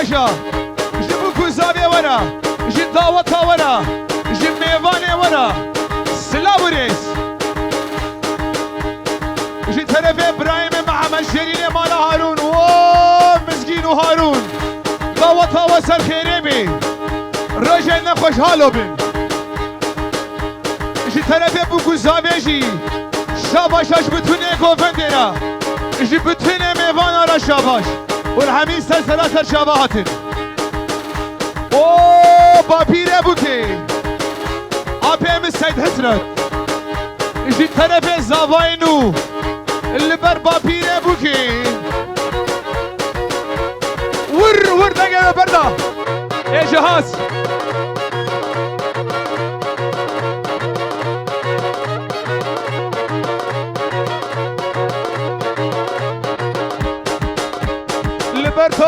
باشا جبو كوزابي ورا جي داوتا ورا جي ميواني ورا سلابوريس جي طرف ابراهيم مع مجرين مال هارون مسكين هارون داوتا وسر خيريبي رجعنا خوشحالو بن جي طرف ابو كوزابي جي شاباشاش بتونه گوفندرا جي بتونه ميوان را شاباش والحميد سلسلة الشابهاتن اوه بابير ابوكي ابي السيد حسرت جي طرف زاواينو اللي بر بابير ابوكي ور دقيقة بردا يا جهاز برتو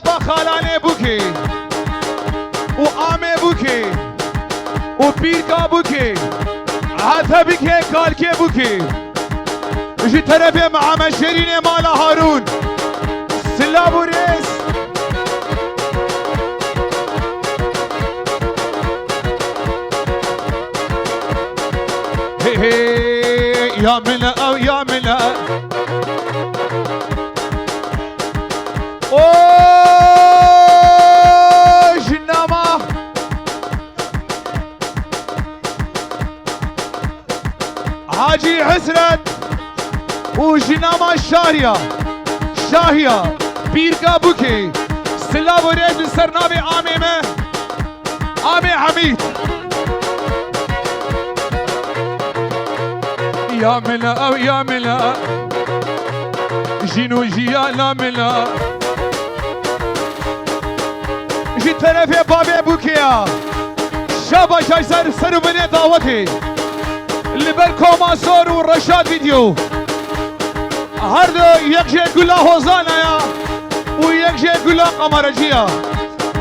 بخالانه بوكي وآمه بوكي وبيركا بوكي عتبكي كالكي بوكي جي طرفي مع مشرين مال هارون سلابوريس هي هي يا ملا او يا ملا اوه جنامة حاجي حسرت وجنامة شاهية بيركا بوكي سلاب وريد السرنابي آمي حميد يا ملا او يا ملا جينو جيا لا ملا جي طرف بابي بوكيا شاباش سرو بني دعوتي اللي بالكو ماسور والرشاد فيديو هر يكجي قلا هوزانا يا ويكجي قلا قمرجيا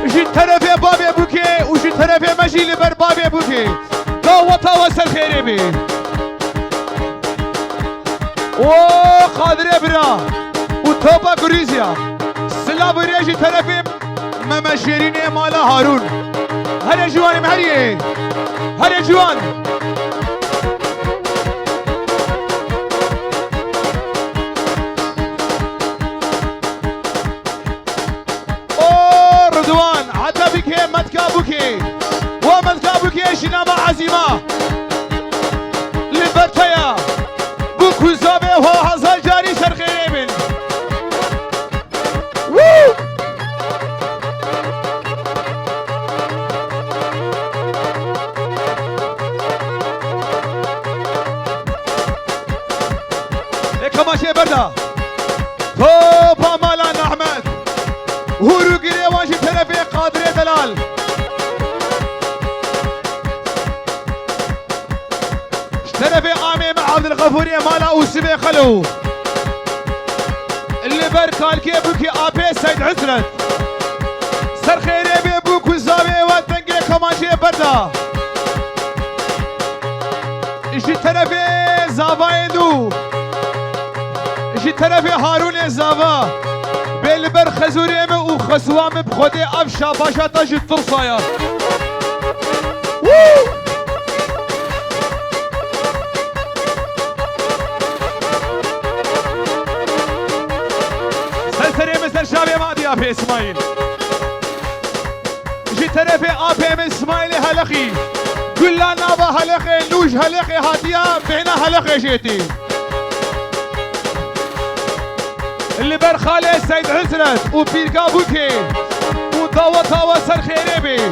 جي طرف بابي بوكي وجي طرف مجي اللي بر بابي بوكي دعوتا وسل خيري بي اوه قادر برا وتوبا غريزيا سلاب ريجي طرف ممشيرين مال هارون هل جوان مهريه هل جوان اوه رضوان حتى بكي متكابوكي ومتكابوكي شنامة عزيمة لبرتيا بوكو زابي هو حصل جاري سرخيري من كماشي بردا توبا مالان احمد هورو قري واجي طرفي قادري دلال طرفي آمي مع عبد الغفوري مالا وسبي خلو اللي بركالكي بوكي ابي سيد حسرت سر خيري بي بوكو زاوي ودنقي كماشي بردا اجي طرفي زافايدو جي طرف هارون زاوا بالبر خزوريم وخسوام بخودي افشا باشا تاجي الطلصايا سلسلي مثل شابي مادي ابي اسماعيل جي طرف ابي من اسماعيل هلخي كلنا نابا هلخي نوج هلخي هادية بينا هلخي جيتي اللي برخالي سيد حسرت وبيركا بوكي وداوتا وسر خيريبي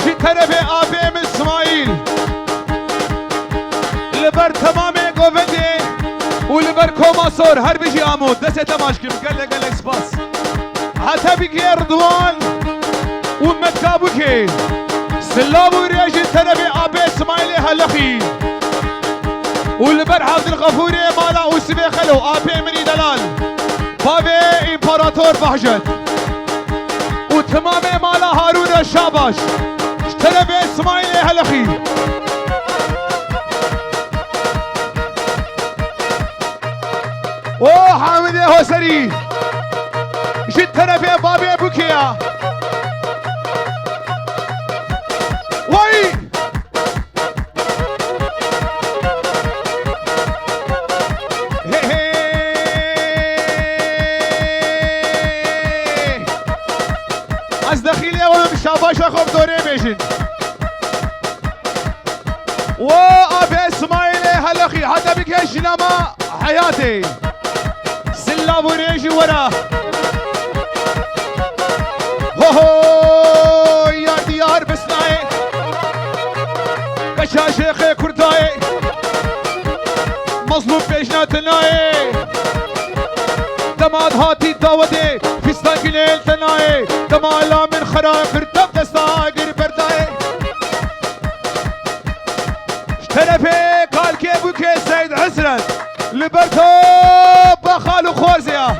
جي طرفي ابي من اسماعيل اللي بر تمامي قوفندي واللي بر كوماسور هر بيجي عمود دسي تماشكم قال سباس حتى بيجي رضوان ومتكا بوكي سلاب وريجي طرفي ابي اسماعيل هلخي واللي بر عبد الغفوري مالا وسبي خلو ابي مني دلال بابي امبراطور بهجت وتمامي مالا هارون الشاباش اشترى بي اسماعيل هلخي اوه حامد هوسري جد طرف بابي بوكيا وي از دخیلی اولم شاباش خوب دوره بیشن و ابي اسماعيل هلخي حتى بك جنما حياتي سلا وريجي ورا هو يا ديار بسناي كشا شيخ كرداي مظلوم بيجنا تناي دماد هاتي داودي في ستاقليل تناي دمالا من خراق ارتب دستاقر برداي شترفي قال كيبوكي سيد حسرت لبرتو بخالو خوزيا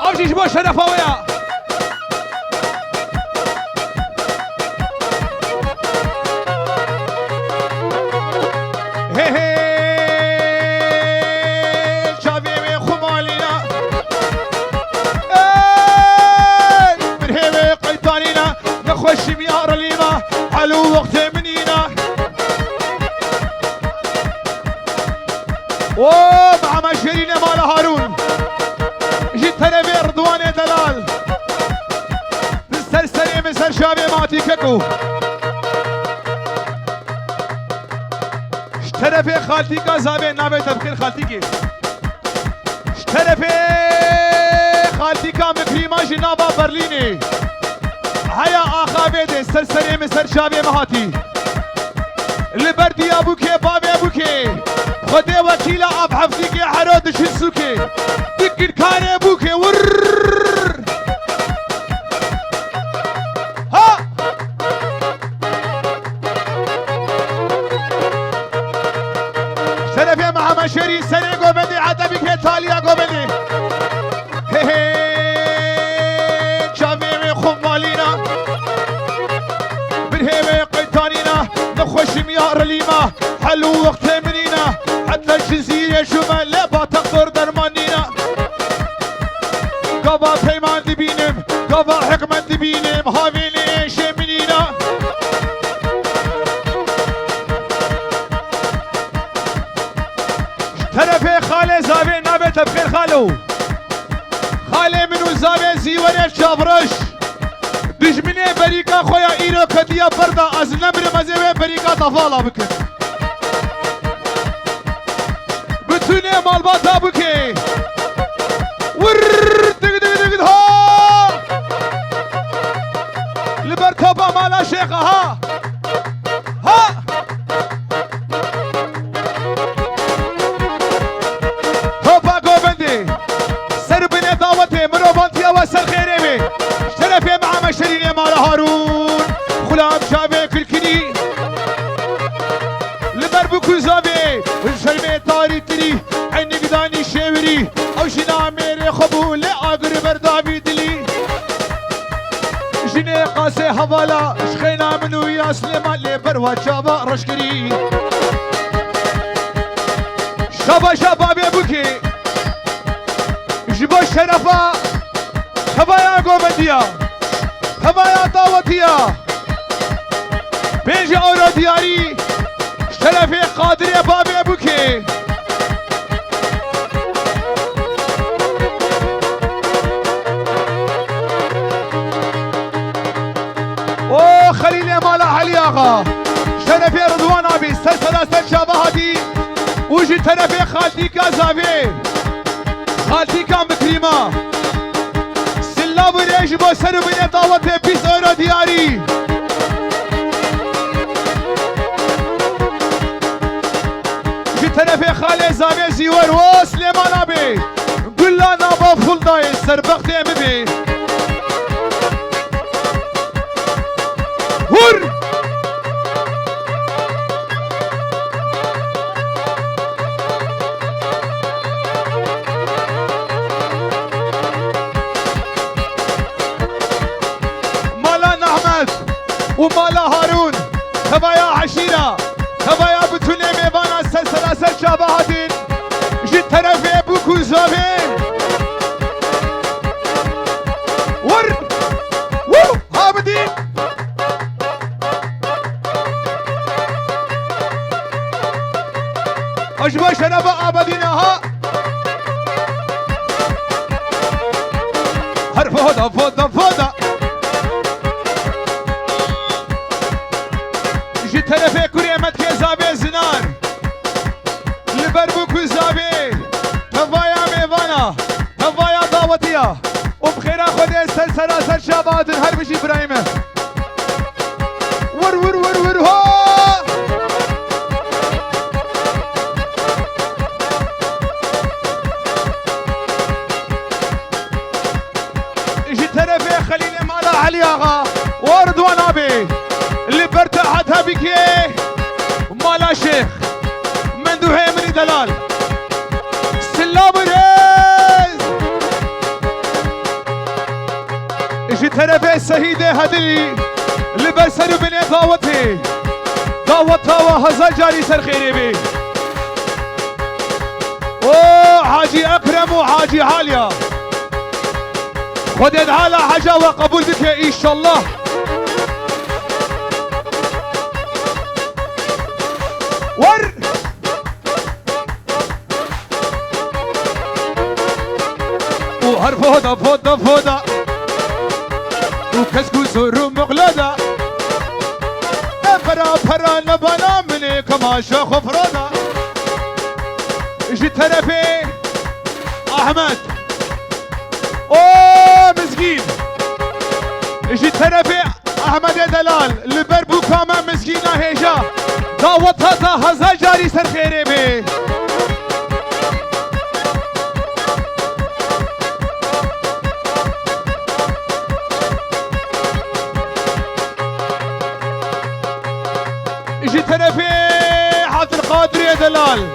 اوجيش بو شرفه ويا خوشي ميار لينا حلو وقت منينا ومع مشهرين مال هارون جيت تنبي رضوان دلال مستر سليم مستر شابي ماتي ككو اشترفي خالتي كازابي نابي تبخير خالتي كي اشترفي خالتي كام كريما جنابا برليني هيا آخا بيدي سرسري مسر شابي مهاتي لبردي أبوكي بابي أبوكي خدي وكيلة أب حفتيكي حرود شنسوكي دكر كاري أبوكي وررررر ها شرفي مع مشيري سري قوبندي عدبكي تاليا قوبندي هي هي شابي خمالينا بالهيوي قيتانينا نخش ميار ليما حلو وقت منينا حتى الجزيرة شمال لبا تقدر درمانينا قبا بيمان دبينم قبا حكمة دبينم هاويني شي منينا طرفي خالي زاوي نابي تبخير خالو خالي منو زاوي زيوري شابرش دجمني بريكا خويا ايرو كديا بردا از نمر مزيوي بريكا طفالا بكن بتوني مالباتا بكي ور دق دق دق ها لبركبا مالا شيخة ها ها توبا قوبندي سربني دعوتي مروبانتيا وسر خيري شرفي مع مشرين مال هارون غلام شابي كلكني لبربكو زابي والشرمي طاري تري عيني قداني شاوري او شنا ميري خبول اقر بردابي دلي جني قاسي حوالا شخينا منو يا سليمان لبروا شابا رشكري شابا شابا بيبوكي جبو الشرفة هبايا قومنديا هبايا طاوتيا بيجي اورو دياري شرفي قادر يا بابي ابوكي او خليل مالا علي اغا شرفي رضوان ابي سلسلة شابهاتي وجي طرفي خالتي كازافي خالتي كان بكريمه سلا بريش بو سر بني دعوت بيس اورو دياري في طرف خالي زاوية زيور و سليمان ابي قل لا نابا فول داي سربقت امبي هور ومالا هارون هبايا عشيرة هبايا بتوني ميبانا سلسلة فودا فودا فودا جي طرفي كريمت كي زابي زنار لبربوك زابي تفايا ميفانا تفايا دعوتيا وبخير خودي سلسلة شابات هربشي إبراهيم ور ور ور ور هو اجي طرفي خليل مالا علي اغا وردوان ابي اللي برتاحتها بكي مالا شيخ من دوحي مني دلال سلام ريز اجي طرفي سهيدة هدلي اللي برسلوا بني دعوتي دعوتها وهزا جاري سر خيري بي اوه حاجي اكرم وحاجي عالية خد على حاجة وقبول بك إن شاء الله ور وهر فودا فودا فودا وكسكوس مغلدا فرا فرا نبانا مني كما شيخ فرودا اجي طرفي احمد اوه مسكين اجي طرفي احمد دلال لبربو كاما مسكينه هيجا دعوتها تا هزا جاري سر خيري بي اجي طرفي عبد القادر يا دلال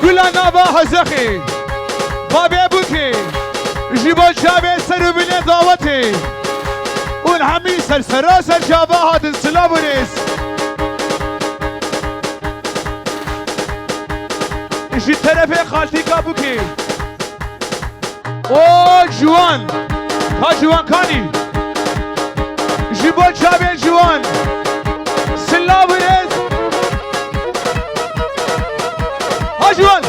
كلنا نابا هزخي بابي ابوكي جيبوا شابي سروا بني دعوتي ونحمي سلسلة شابا هاد السلابونيس اجي طرفي خالتي كابوكي او جوان ها جوان كاني جيبوا شابي جوان سلابونيس ها جوان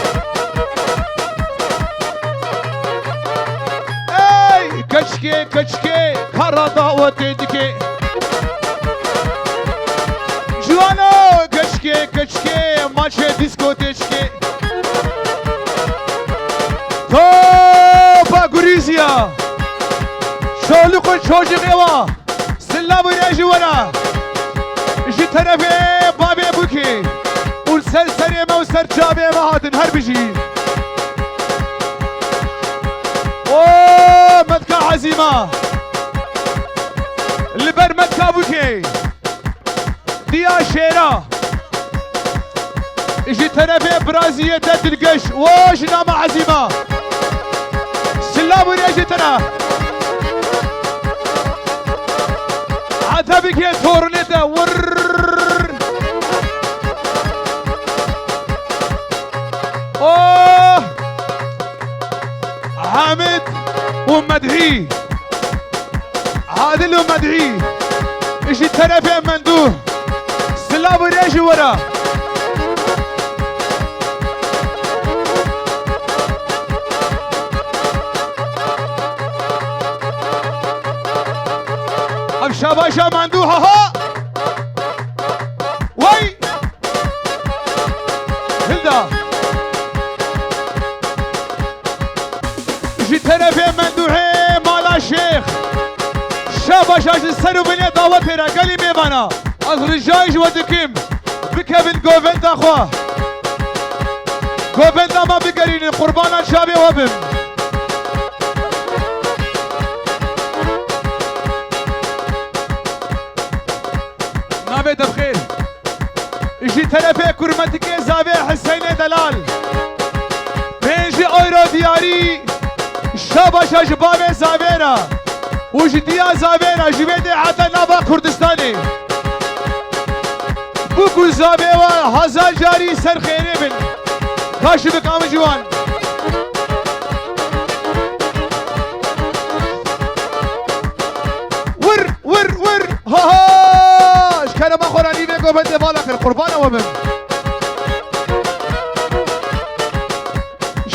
كشكي كشكي كارا دعوتي دكي جوانو كشكي كشكي ماشي ديسكو تشكي توبا غوريزيا شولوكو شوجي غيوا سلام يا جوانا جي طرفي بابي ابوكي والسلسلة ما وسر جابي ما هادن هر بيجي اوه مدكا عزيمة لبر مدكا بوكي ديا شيرا اجي طرفي برازية دد القش واش نام عزيمة سلام يا جتنا عتبك تورنيتا ور اوه حامد ومدعي عادل ومدعي اجي طرفي مندوه سلام وريجي ورا شباشا مندوها ها وي هلدا جي طرفي مندوحي مالا شيخ شباشا جسرو بني دعوتي را قالي ميبانا از رجايج ودكيم بكبن قوفندا خواه قوفندا ما بقريني قربانا شابي وبم نابت بخير اجي طرفي كرمتك زاوية حسين دلال 5 اورو دياري شاباشا جبابي زاويرا وجديا زاويرا جبيدي حتى نابا كردستاني بوكو زاوية هزار جاري سر خيري بن كاشي بكام جوان ور ور ور ها ها اشكال ما خوراني بيكو بنت بالك القربان ومن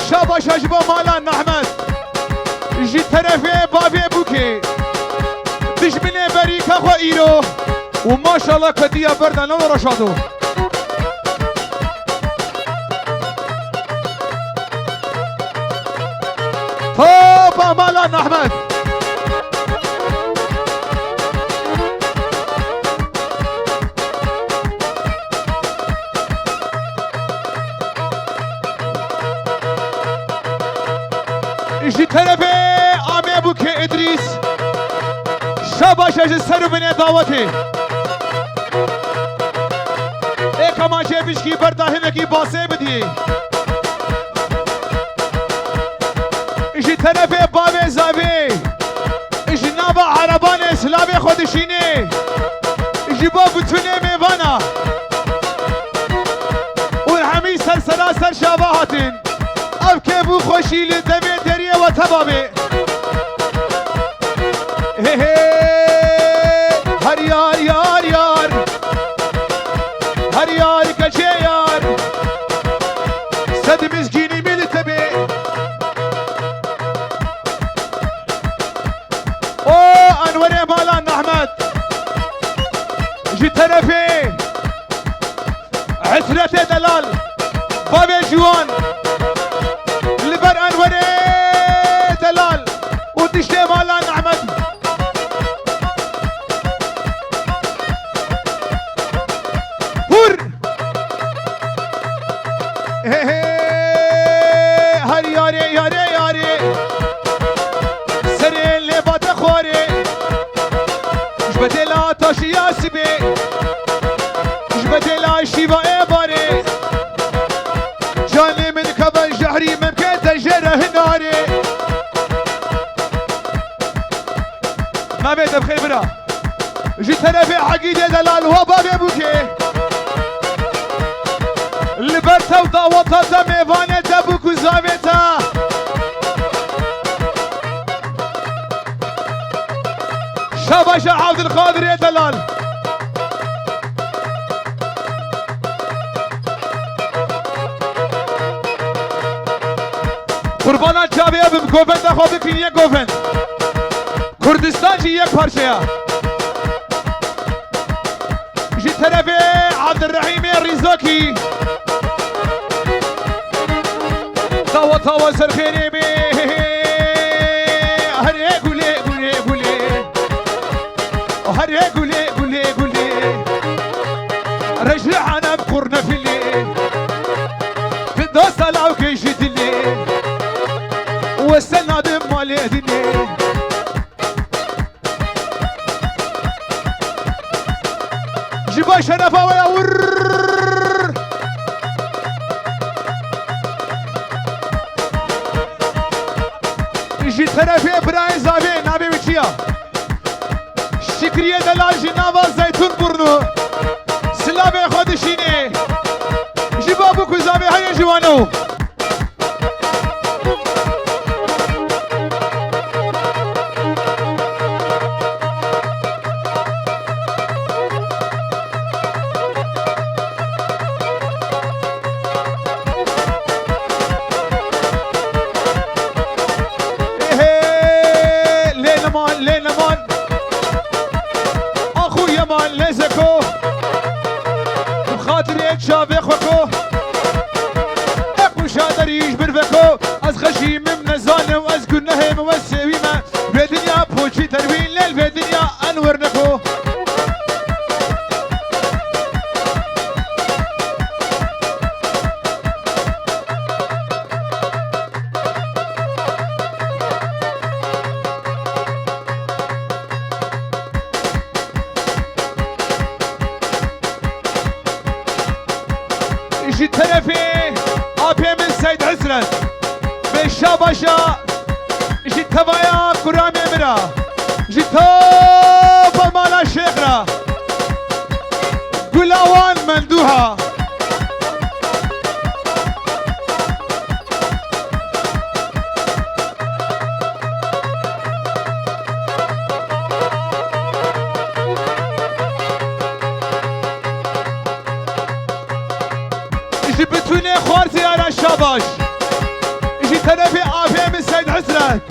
شاباش اجبو مالان احمد جي طرفي بابي بوكي دجمني بريكا خو ايرو وما شاء الله كديا بردا نو رشادو هوبا مالان احمد جي طرفي عمي بوكي ادريس شاباش اجي سرو بني دعوتي ايه كمان جي بشكي بردا هنكي باسي بدي جي طرفي بابي زابي جي نابا عربان اسلامي خودشيني جي بابو توني ميوانا والحمي سلسلاسل شابهاتن او كيفو خوشي لدمي دريه وتبابي هي هر يار يار يار هر يار كشي يار سد مسكيني ملتبي او انوري مالان احمد جي طرفي عسرتي دلال بابي جوان لبر انوري دلال ودشتي مالان احمد هر هر ياري ياري ياري سري اللي باتخوري جبدلا تاشي ياسبي جبدلا شيبا ايباري جاني من كبن جحري ممكن تجره ناري ما بيت بخيبرة جيت انا في عقيدة دلال وبابي بوكي اللي برتا وضاوطة دميفانة دبوكو زاويتا شاباشا عبد القادر يا دلال قربانات جابيه بمكوفن دا خواب بکن یک گوفن کردستان جی یک پارچه جی طرف عبدالرحیم ریزاکی تاوا تاوا سرخینی بی هره گوله گوله گوله هره گوله گوله گوله رجع انا بقرنا في الليل في الدوس طلعوا كيشي الليل واستنى دم عليه دنيا جيبا شرفا ويا ور جي طرفي ابراهيم زابي نابي وشيا شكرية دلال جنابا زيتون برنو سلامي خودشيني جيبا بوكو زابي هيا جوانو شافي خوكو اكو شادر يجبر فكو از خشيم من زانه واز كنه موسويما بدنيا بوشي تروين ليل بدنيا انور نكو جي طرفي ابي من سيد عسرت بالشاباشا جي تبايا كرامي مرا جي توب مالا شيخرا قلاوان مندوها جي بتوني خوارتي على الشاباش جي طرفي ابي من سيد عسرت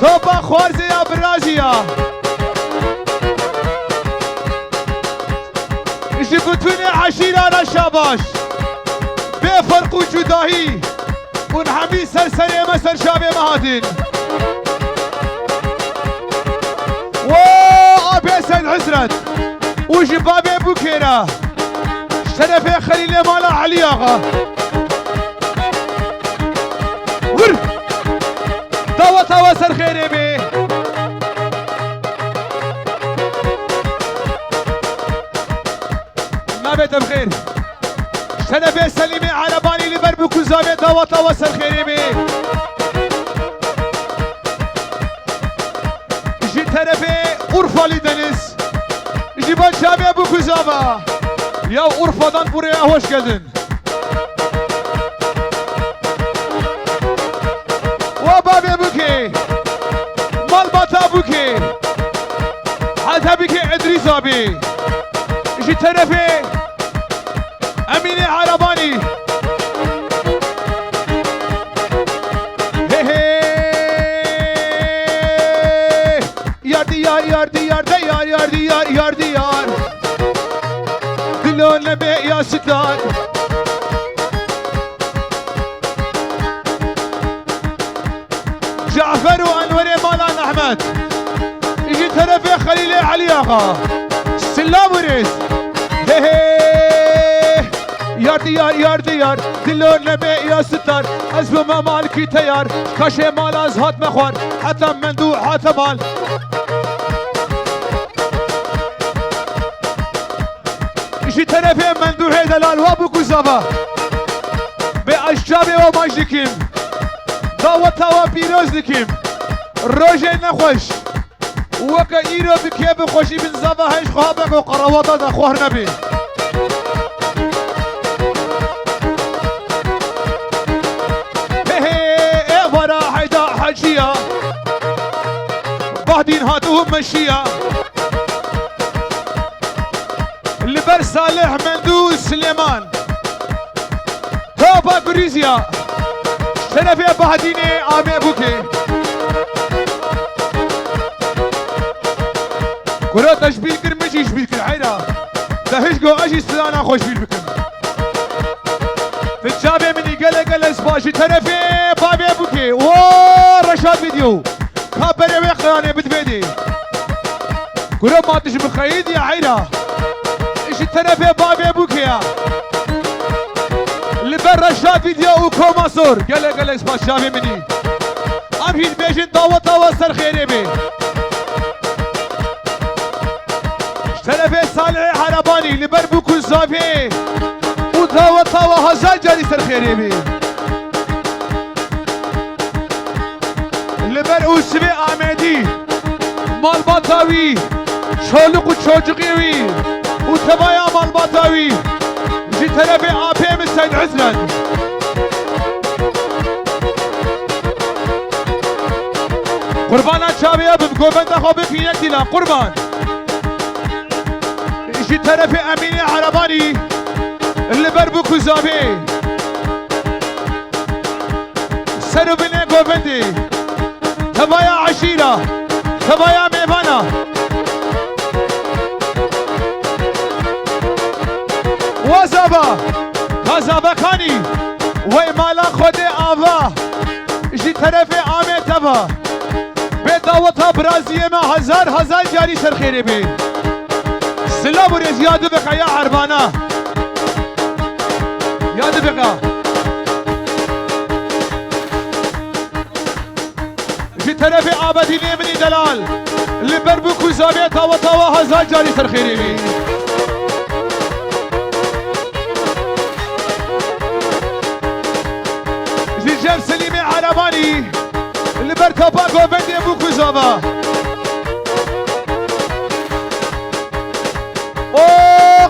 توبا خوارزي يا برازيا جبتوني عشيرة رشاباش بفرق وجداهي ونحمي سرسري مسر شابي مهادين وابي سيد حسرت وجبابي بوكيرة شرفي خليل مالا علي اغا ور توا توا سر خيري بي ما بيت بخير شرفي سليمي على بالي لبربو كوزابي توا توا سر خيري بي جي طرفي urfa lideniz Jiban Şabi Ebu Kuzaba Ya Urfa'dan buraya hoş geldin Vaba Bebuki Malbata Buki Hatta Biki İdris abi İşi tarafi Emine Arabani Yar diyar Dilon nebe ya sitar Cafer ve Enver Malan Ahmet İki tarafı Halil Ali Ağa Selam uriz Yar diyar Dilon nebe ya sitar Ezbime malki teyar Kaşe malaz hat mekhwar Hatta mendu hatta mal İşi tarafe menduhe delal ve bu kuzava Ve aşçabe ve majdikim Davata ve pirozdikim Roje nekhoş Vaka iro bike bikhoşi bin zava heş khabek ve qaravata da khohr nebi Evara hayda haciya Bahdin hatuhum meşiya لبر صالح مندو سليمان توبا غريزيا شرف بهديني آمي بوكي كرة تشبيل كر مجي شبيل كر حيرا دهش جو اجي سلانا خوش بيل بكم في الجابة مني قلق اسباشي طرفي بابي بوكي رشاد فيديو كابري ويقراني بتبيدي كرة ما تش بخيد يا حيرا طرف بابي بوكيا لبر رشاد فيديو وكوما صور قال اسمع شافي مني ام هيد بيجن طاوة سر خيري بي طرف صالح حرباني لبر بوكو صافي وطاوة هزار جاري سر خيري بي لبر اوسبي آمدي مال باطاوي شولق وچوچقيوي وتبايا مال باطاوي جي تلفي آبيم السيد عزلان قربانا شابي ابم قوبنت اخو بفينك دينا قربان جي تلفي اميني عرباني اللي بربوكو زابي سرو بني قوبنتي تبايا عشيرة تبايا ميفانا وزابا خاني وي مالا خودي آوا جي طرف آمي تبا بداوتا برازية ما هزار جاري سر خيري بي سلام وريز يادو بقى يا عربانا يادو بقى جي طرف آبادي نيمني دلال اللي بربو كوزابي تاوا هزار جاري سر خيري بي جيب سليمي عرباني اللي برتباكو بندي ابو كوزابا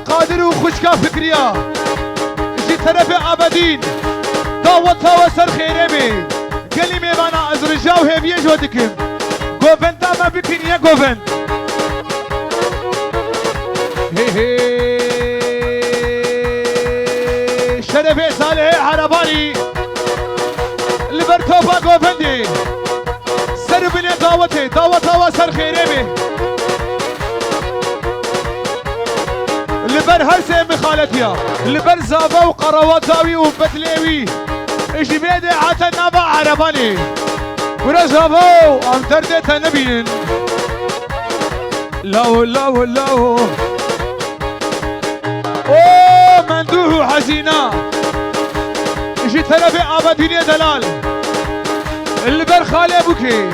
قادر وخشكا فكريا جي طرف ابدين تاوا سر خيري بي كلمه بانا ازرجاو هيفيه جودكم جوفنتا ما بكين يا جوفن شرفي صالح عرباني برتوبا گوفندی سر بینه دعوتي دعوة سر خيري بي لبر هرسي مخالتيا لبر زابا وقرواتاوي وبتليوي اجي بيدي عتا نابا عرباني ورزابو ام دردي تنبين لاو لاو لاو اوه مندوح حزينة اجي تربي عبديني دلال اللبر خالي بوكي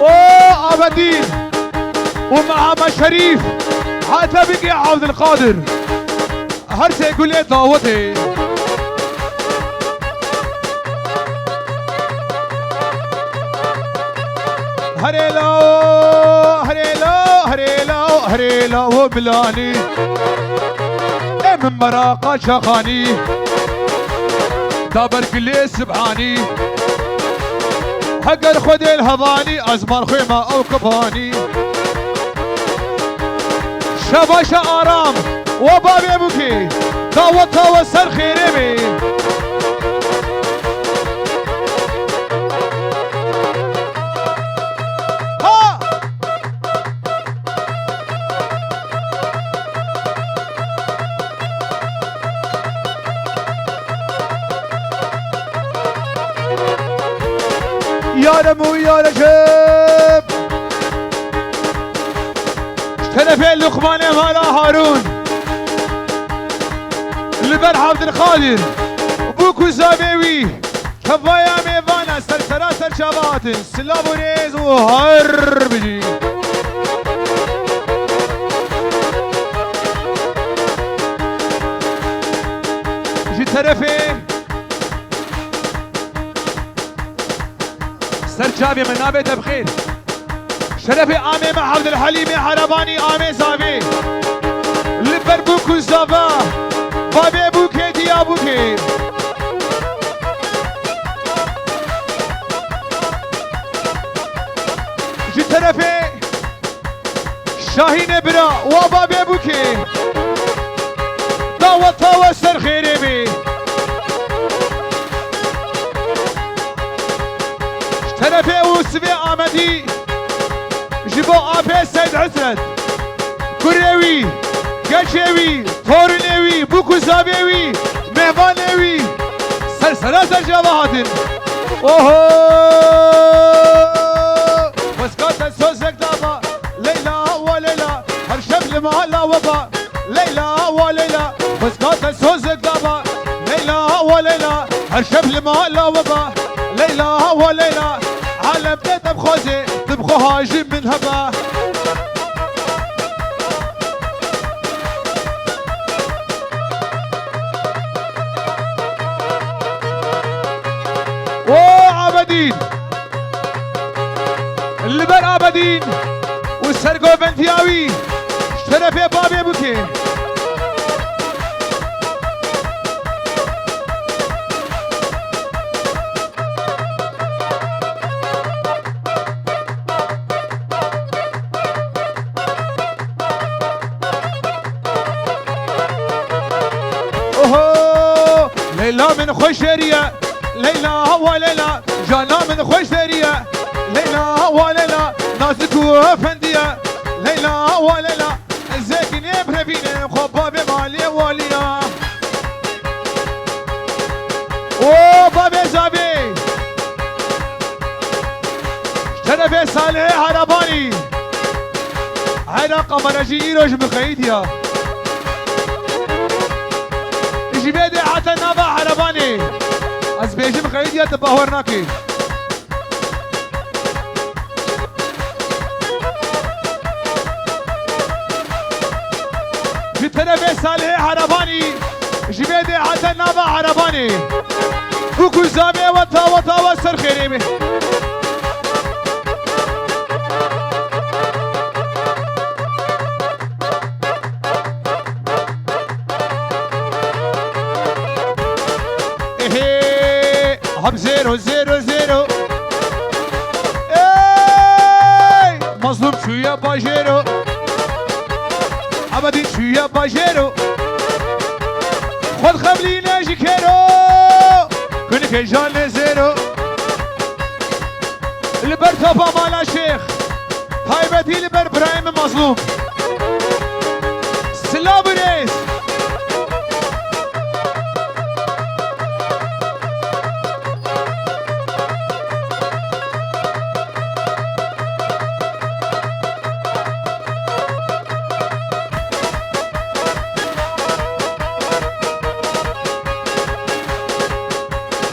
اوه عبدين ومعها شريف حتى بقي عبد القادر هرسي يقول لي دعوتي هريلو هريلو هريلو هريلو وبلاني من مراقة شخاني دابر كلي سبحاني حق الخد الهضاني ازمر خيمة او كباني شباشا ارام وبابي ابوكي دعوة وسر خيري بي يا رمو يا رجب اشترى اللقمان مالا هارون لبر عبد القادر بوكو زابيوي كفايا ميفانا سرسرا سرشابات سلاب وريز وهر بجي جي طرفي سرجابي من نابت بخير شرفي آمي مع عبد الحليم حرباني آمي زابي لبر بوكو زابا بابي بوكي ديا بوكي جي طرفي شاهين برا وبابي بوكي دعوة وسر خيري بي شرفي وسبي آمدي جيبو آبي سيد عسرت كوريوي قشيوي تورنيوي بوكو زابيوي مهبانيوي سرسرة سرجابهاتن اوهو وسكات سوزك دابا ليلى وليلى هرشب لمهلا وبا ليلى وليلى وسكات سوزك دابا ليلى وليلى هرشب لمهلا وبا ليلى وليلى عالم بيت بخوزي تبخو هاجي من هبا عبدين اللبر عبدين والسرقو بنتياوي شرفي بابي بوكي اوهو ليلى من خوشيريا ليلى وليلى جانا من خوشيريا ليلى وليلى نازك وفندية ليلى وليلى الزاكين بربيني خبابي مالي وليا او بابي زابي شرفي صالح عرباني هيدا قمرجي ايروج مخيديا اجي بيدي حتى نابا عرباني از بيجي مخيديا تباورناكي في طرف صالح عرباني جبيدي حتى نابا عرباني بوكو زامي وطا وسر خيريمي ايه هم زيرو زيرو زيرو ايه مظلوم شوية باجيرو عبدين شوية باجيرو خد خبلينا جيكيرو كن که جان زیرو لبر تابا مالا شیخ تایبتی لبر برایم مظلوم سلام ریس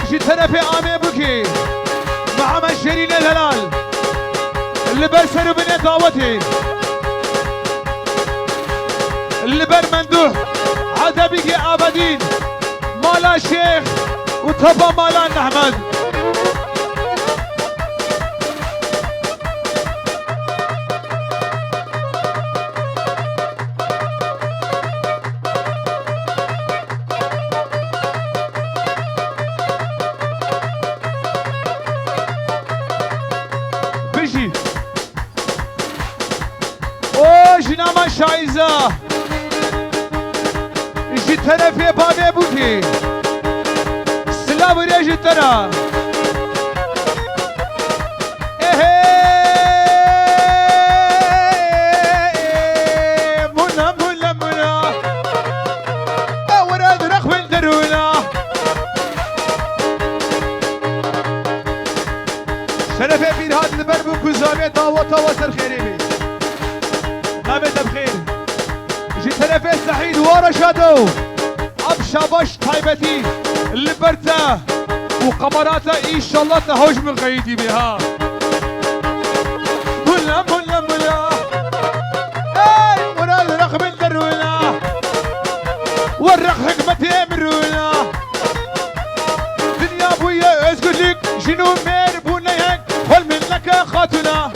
جي طرف عامي بوكي مع مشهرين الهلال اللي برسلوا بني دعوتي اللي بر مندوح عتبيكي عبدين مالا شيخ وطبا مالا نحمد بيجي او جناما شايزة اجي طرفي بابي بوكي سلام ريجي ترى منا منا منا وراد رخو الدرونا شرفي بير هاد البر بوكو زامي طاوة وسر خيري بي نامت بخير جي طرفي سعيد ورا شادو اب شاباش طيبتي اللي برتا وقمراته ان شاء الله تهوج من غيدي بها ملا ملا ملا اي ورا الرقم الدرونا والرق حكمتي مرونا دنيا بويا اسكت لك شنو مير بونيك خل من لك خاتنا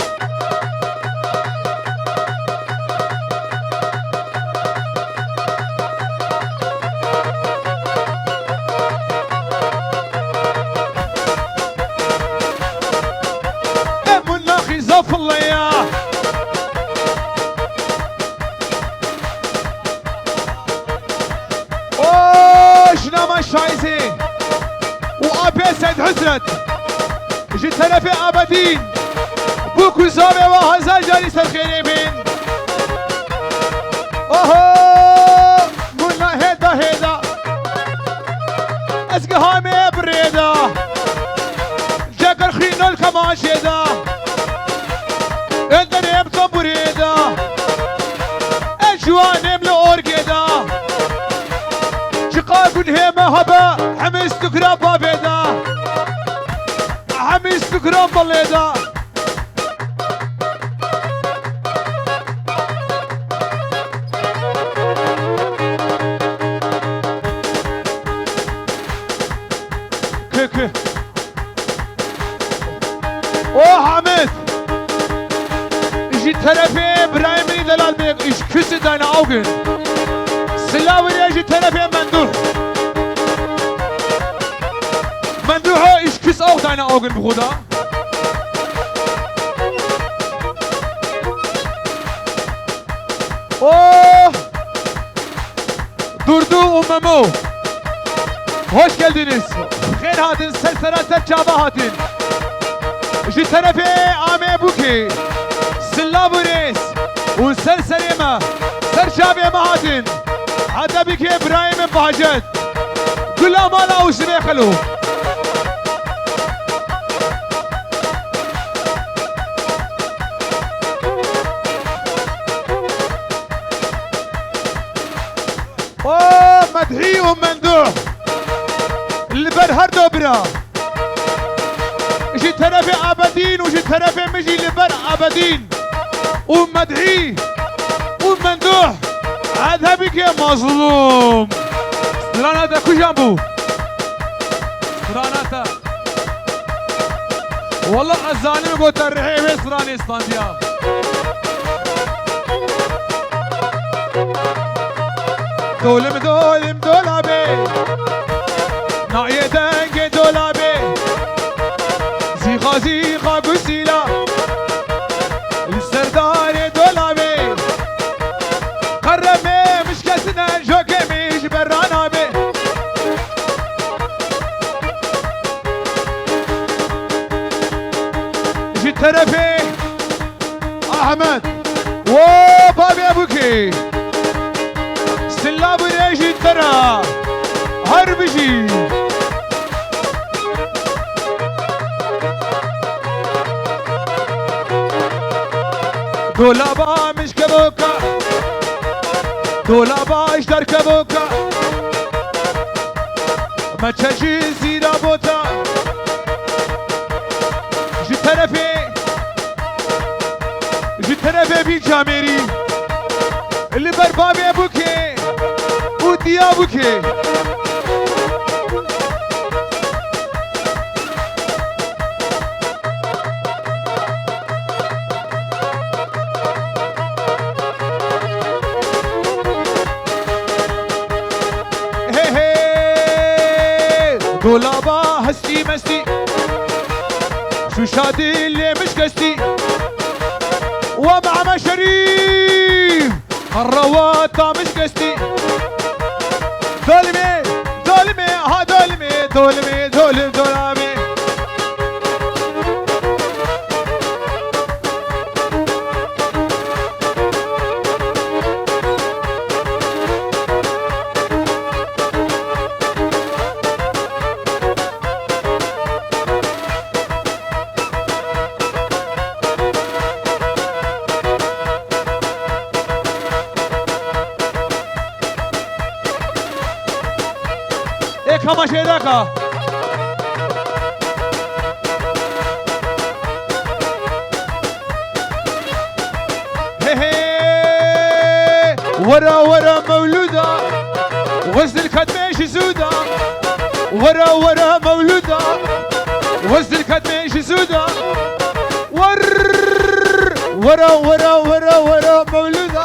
زف الله يا شنا ما شايزي وابي سيد حسرت جي تلفي ابدين بوكو زابي وهزا جاري سرخيني بين اوهو منا هيدا هيدا اسقي هامي بريدا جاكر خينو الكماشيدا انت نيم صبريدا اجوانيم لأورجيدا شقاق هيما هبا حميس تكراب بابيدا حميس تكراب باليدا كي او حميد طرفي ابراهيمي دلال بيك ايش كسي داينا اوغن سلاوي يجي طرفي مندوح مندوحه ايش كس اوغ داينا اوغن بخدا اوه Durdu Umemu hoş geldiniz خير هاتن سلسلة çaba هاتن جي طرفي عامي بوكي سلابوريس وسلسليمة سرشابي مهاتن عتبك ابراهيم بهجت كل مالا وشري خلو اوه مدحي ومندوح اللي برهر دوبرا جي طرفي ابدين وجي طرفي مجي لبر ابدين ومدعي ومندوح عذابك يا مظلوم سراناتا كو جنبو سراناتا والله الظالم قلت الرحيم سراني اسطانديا دولم دولم دولابي نايه دنگ دولابي زيخا زيخا قسيلا السردار دولابي قرمي مش كسنا جوكي مش برانا بي طرفي احمد و بابي ابوكي سلاب ريجي ترى هربجي دولابا مش كبوكا دولابا اشتر كبوكا ما تشجي زيرا بوتا جي طرفي بي جاميري اللي بربابي ابوكي ودي ابوكي دولابا هستي مستي شو شادي اللي مش قستي ومع مشاريف الرواطة مش قستي دولمي دولمي ها دولمي دولمي دولم دولامي كما شيداكا هي ورا ورا مولودة وزن الكتميش زودة ورا ورا مولودة وزن الكتميش زودة ورا ورا ورا ورا مولودة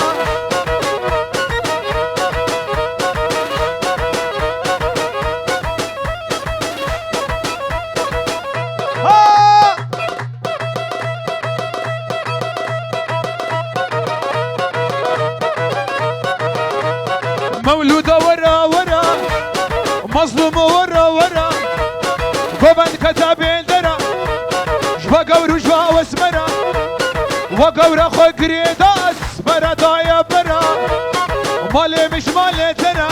مولودة ورا ورا مظلومة ورا ورا قبل كتابين درا جبا قور وجبا واسمرا وقور اخو قريدا اسمرا دايا برا مالي مش مالي ترى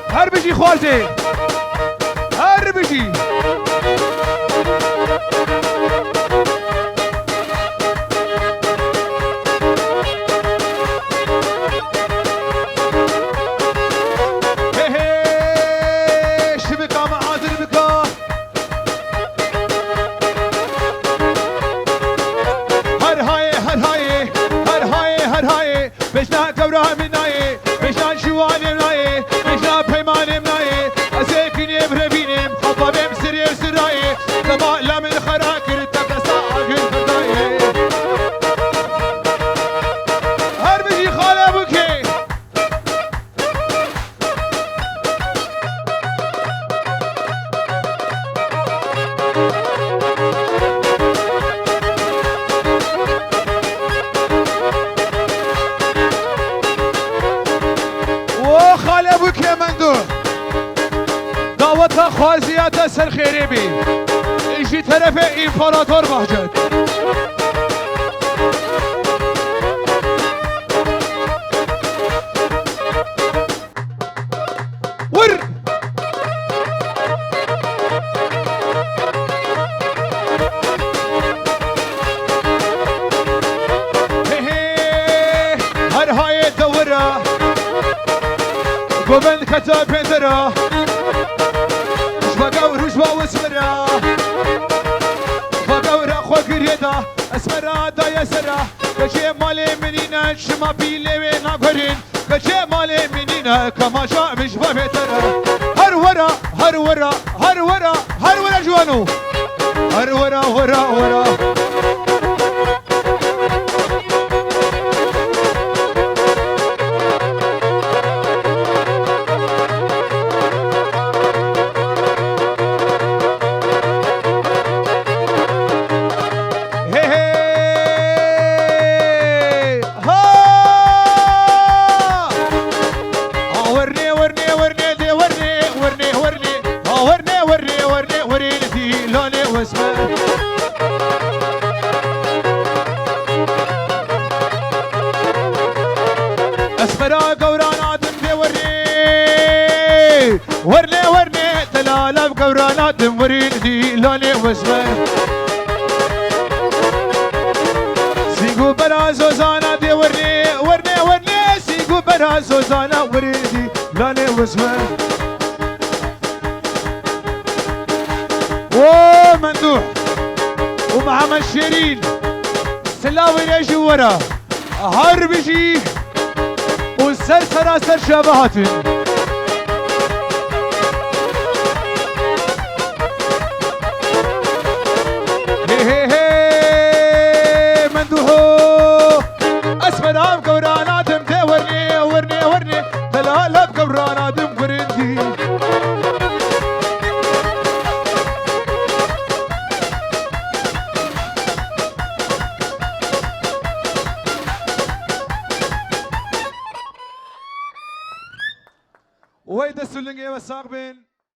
هربجي خوالتي هربجي خوازيات سر خيري بي اجي طرف امبراطور بهجت ور هر هاي الدورة قبل كتاب بندرة وجبا واسمرا فقورا خو قريدا اسمرا دا يسرا كشي مالي منينا شما بيلي وينا قرين كشي مالي منينا كما شاء مش بفترا هر ورا هر ورا هر ورا هر ورا جوانو هر ورا ورا ورا ورني ورني ورني تلالا بقورانات مريدي لوني واسمه سيقو برا زوزانا دي ورني ورني ورني سيقو برا زوزانا مريدي لوني واسمه ومندوح ومحمد شيرين سلاوي ليش ورا هرب بيجي والسر سراسر شبهاتن هي هي مندوحو اسفرام كوراناتم تورني ورني ورني تلالا بكوراناتم قرندي ويدا السلنجي والساقبين